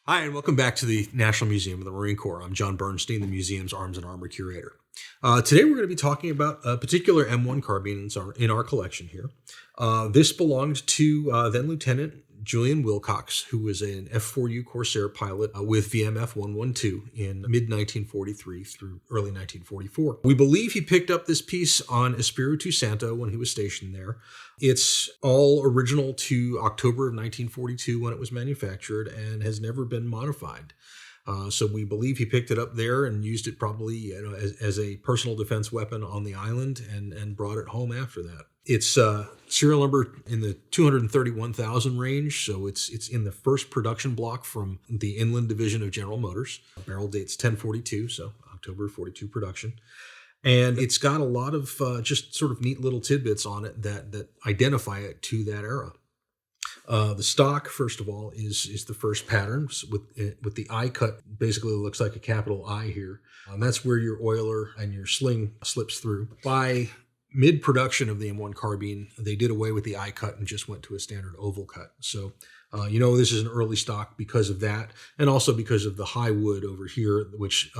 Hi, and welcome back to the National Museum of the Marine Corps. I'm John Bernstein, the museum's Arms and Armor Curator. Today we're going to be talking about a particular M1 Carbine in our collection here. This belonged to then Lieutenant Julian Wilcox, who was an F-4U Corsair pilot with VMF 112 in mid-1943 through early 1944. We believe he picked up this piece on Espiritu Santo when he was stationed there. It's all original to October of 1942 when it was manufactured and has never been modified. So we believe he picked it up there and used it probably as a personal defense weapon on the island and brought it home after that. It's serial number in the 231,000 range, so it's in the first production block from the Inland Division of General Motors. Barrel date's 1042, so October 42 production. And it's got a lot of just sort of neat little tidbits on it that identify it to that era. The stock, first of all, is the first pattern with the eye cut. Basically, it looks like a capital I here. That's where your oiler and your sling slips through. By mid-production of the M1 Carbine, they did away with the eye cut and just went to a standard oval cut. So, this is an early stock because of that, and also because of the high wood over here, which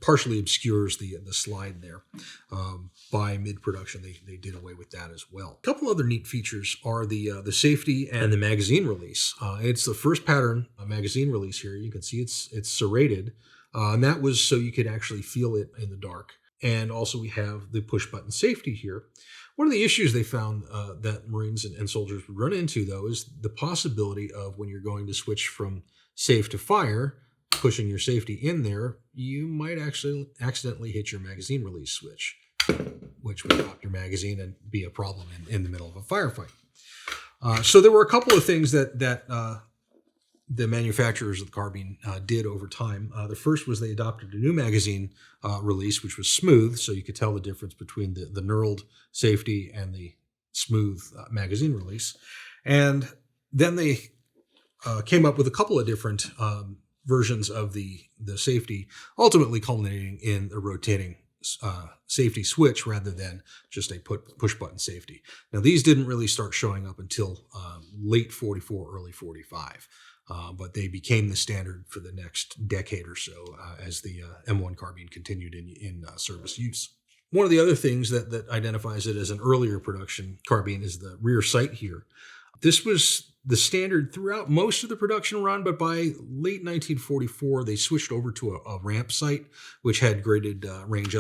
partially obscures the slide there. By mid-production, they did away with that as well. A couple other neat features are the safety and the magazine release. It's the first pattern magazine release here. You can see it's serrated, and that was so you could actually feel it in the dark. And also we have the push-button safety here. One of the issues they found that Marines and soldiers would run into, though, is the possibility of when you're going to switch from safe to fire, pushing your safety in there, you might actually accidentally hit your magazine release switch, which would drop your magazine and be a problem in the middle of a firefight. So there were a couple of things that the manufacturers of the carbine did over time. The first was they adopted a new magazine release, which was smooth, so you could tell the difference between the knurled safety and the smooth magazine release. And then they came up with a couple of different versions of the safety, ultimately culminating in a rotating safety switch rather than just a push-button safety. Now, these didn't really start showing up until late 44, early 45, but they became the standard for the next decade or so as the M1 Carbine continued in service use. One of the other things that identifies it as an earlier production carbine is the rear sight here. This was the standard throughout most of the production run, but by late 1944, they switched over to a ramp sight, which had graded range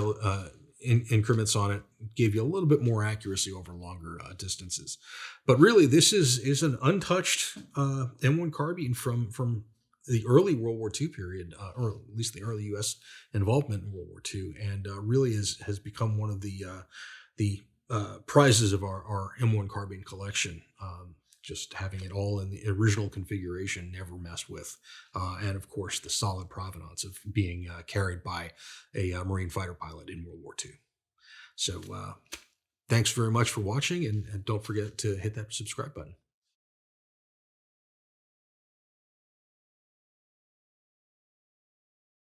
increments on it, gave you a little bit more accuracy over longer distances. But really, this is an untouched M1 Carbine from the early World War II period, or at least the early U.S. involvement in World War II, and really has become one of the prizes of our M1 Carbine collection. Just having it all in the original configuration, never messed with. And of course, the solid provenance of being carried by a Marine fighter pilot in World War II. So thanks very much for watching, and don't forget to hit that subscribe button.